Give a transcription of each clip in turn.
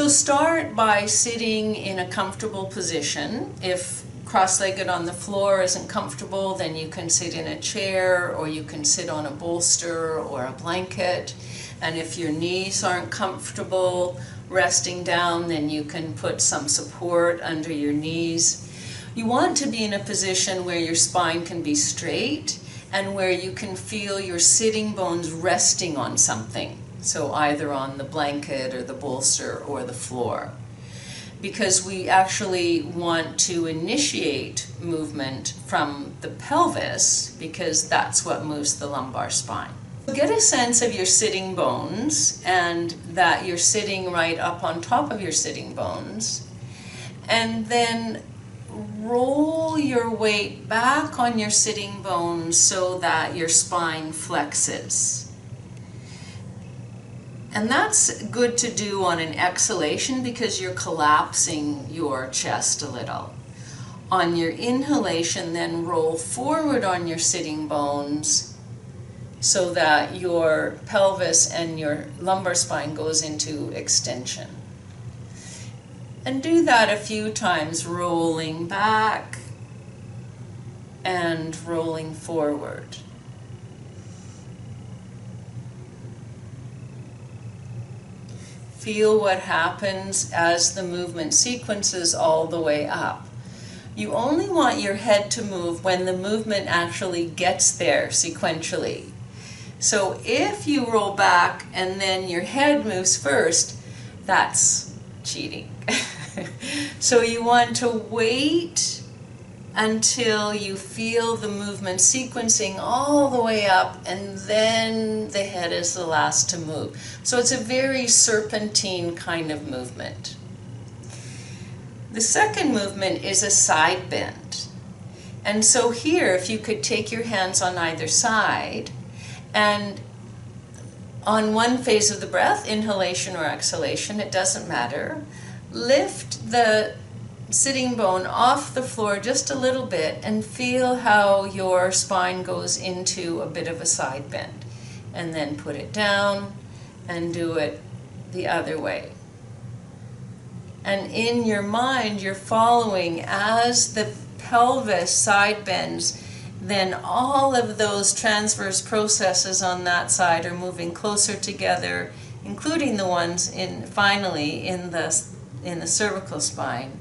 So start by sitting in a comfortable position. If cross-legged on the floor isn't comfortable, then you can sit in a chair, or you can sit on a bolster or a blanket. And if your knees aren't comfortable resting down, then you can put some support under your knees. You want to be in a position where your spine can be straight and where you can feel your sitting bones resting on something. So either on the blanket or the bolster or the floor. Because we actually want to initiate movement from the pelvis, because that's what moves the lumbar spine. Get a sense of your sitting bones, and that you're sitting right up on top of your sitting bones. And then roll your weight back on your sitting bones so that your spine flexes. And that's good to do on an exhalation because you're collapsing your chest a little. On your inhalation, then roll forward on your sitting bones so that your pelvis and your lumbar spine goes into extension. And do that a few times, rolling back and rolling forward. Feel what happens as the movement sequences all the way up. You only want your head to move when the movement actually gets there sequentially. So if you roll back and then your head moves first, that's cheating. So you want to wait until you feel the movement sequencing all the way up, and then the head is the last to move. So it's a very serpentine kind of movement. The second movement is a side bend. And so here, if you could take your hands on either side, and on one phase of the breath, inhalation or exhalation, it doesn't matter, lift the sitting bone off the floor just a little bit and feel how your spine goes into a bit of a side bend. And then put it down and do it the other way. And in your mind, you're following as the pelvis side bends, then all of those transverse processes on that side are moving closer together, including the ones finally in the cervical spine.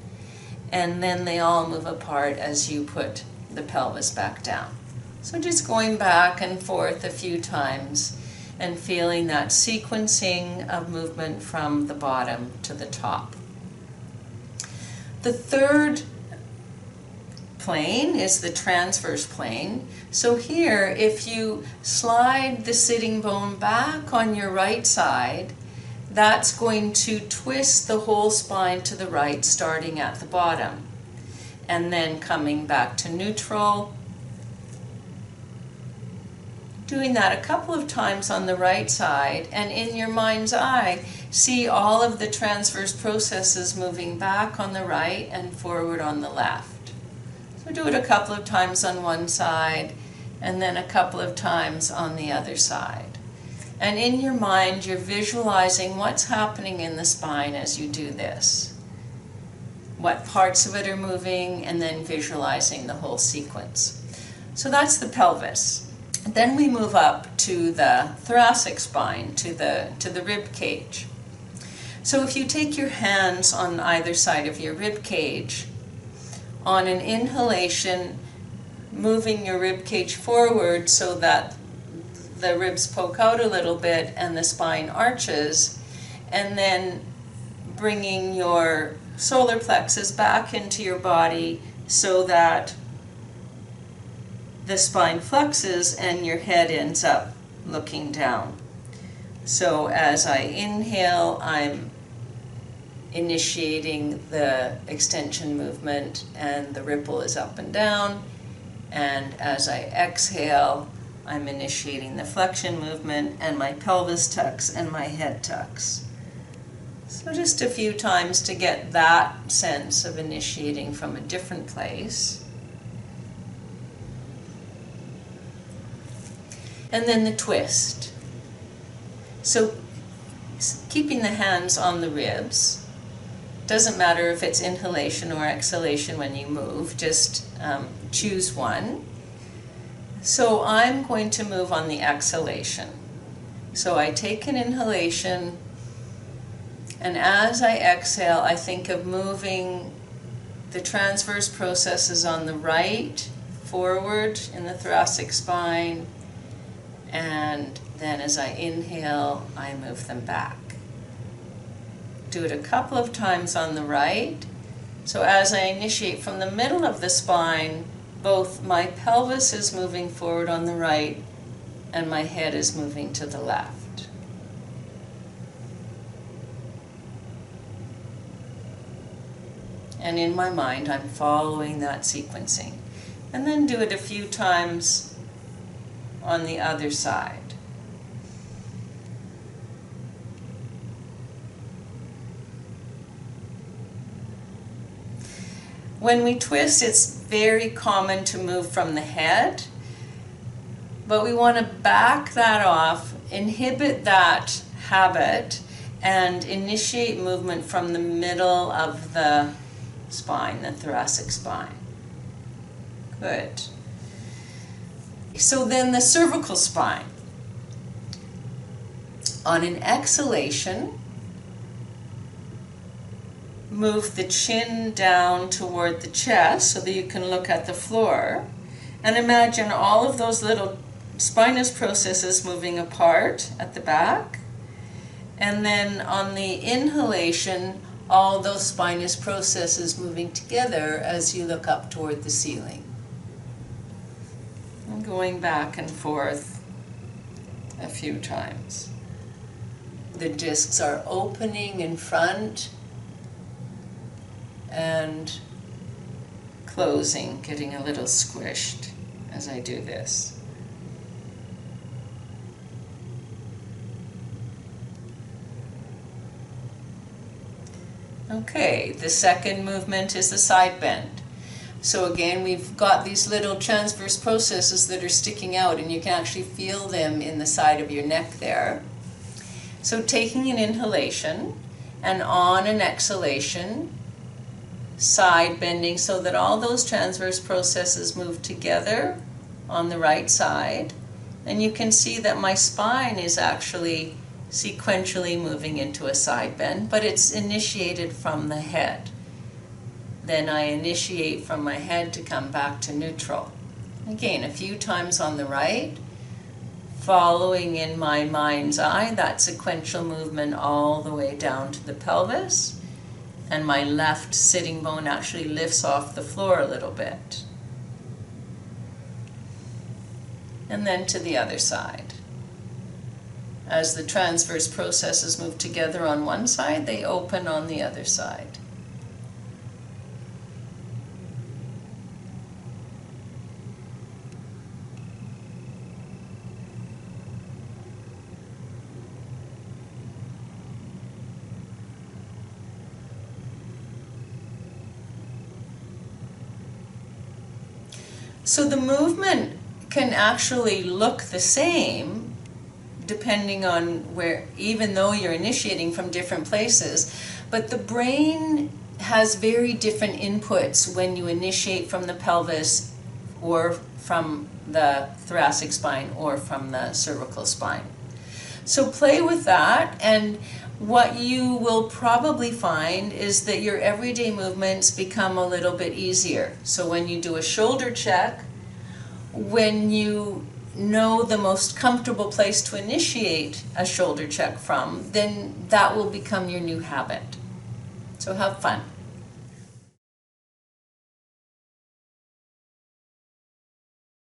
And then they all move apart as you put the pelvis back down. So just going back and forth a few times and feeling that sequencing of movement from the bottom to the top. The third plane is the transverse plane. So here, if you slide the sitting bone back on your right side, that's going to twist the whole spine to the right, starting at the bottom, and then coming back to neutral. Doing that a couple of times on the right side, and in your mind's eye, see all of the transverse processes moving back on the right and forward on the left. So do it a couple of times on one side, and then a couple of times on the other side. And in your mind, you're visualizing what's happening in the spine as you do this. What parts of it are moving, and then visualizing the whole sequence. So that's the pelvis. Then we move up to the thoracic spine, to the rib cage. So if you take your hands on either side of your rib cage, on an inhalation, moving your rib cage forward so that the ribs poke out a little bit and the spine arches, and then bringing your solar plexus back into your body so that the spine flexes and your head ends up looking down. So as I inhale, I'm initiating the extension movement, and the ripple is up and down, and as I exhale, I'm initiating the flexion movement, and my pelvis tucks and my head tucks. So just a few times to get that sense of initiating from a different place. And then the twist. So keeping the hands on the ribs, Doesn't matter if it's inhalation or exhalation when you move, just choose one. So I'm going to move on the exhalation. So I take an inhalation, and as I exhale, I think of moving the transverse processes on the right forward in the thoracic spine, and then as I inhale, I move them back. Do it a couple of times on the right. So as I initiate from the middle of the spine, both my pelvis is moving forward on the right and my head is moving to the left. And in my mind, I'm following that sequencing. And then do it a few times on the other side. When we twist, it's very common to move from the head, but we want to back that off, inhibit that habit, and initiate movement from the middle of the spine, the thoracic spine. Good. So then the cervical spine. On an exhalation, move the chin down toward the chest so that you can look at the floor, and imagine all of those little spinous processes moving apart at the back. And then on the inhalation, all those spinous processes moving together as you look up toward the ceiling. And going back and forth a few times. The discs are opening in front and closing, getting a little squished as I do this. Okay, the second movement is the side bend. So again, we've got these little transverse processes that are sticking out, and you can actually feel them in the side of your neck there. So taking an inhalation, and on an exhalation, side bending so that all those transverse processes move together on the right side. And you can see that my spine is actually sequentially moving into a side bend, but it's initiated from the head. Then I initiate from my head to come back to neutral. Again, a few times on the right, following in my mind's eye that sequential movement all the way down to the pelvis, and my left sitting bone actually lifts off the floor a little bit. And then to the other side. As the transverse processes move together on one side, they open on the other side. So the movement can actually look the same depending on where, even though you're initiating from different places, but the brain has very different inputs when you initiate from the pelvis or from the thoracic spine or from the cervical spine. So play with that, and what you will probably find is that your everyday movements become a little bit easier. So when you do a shoulder check, when you know the most comfortable place to initiate a shoulder check from, then that will become your new habit. So have fun.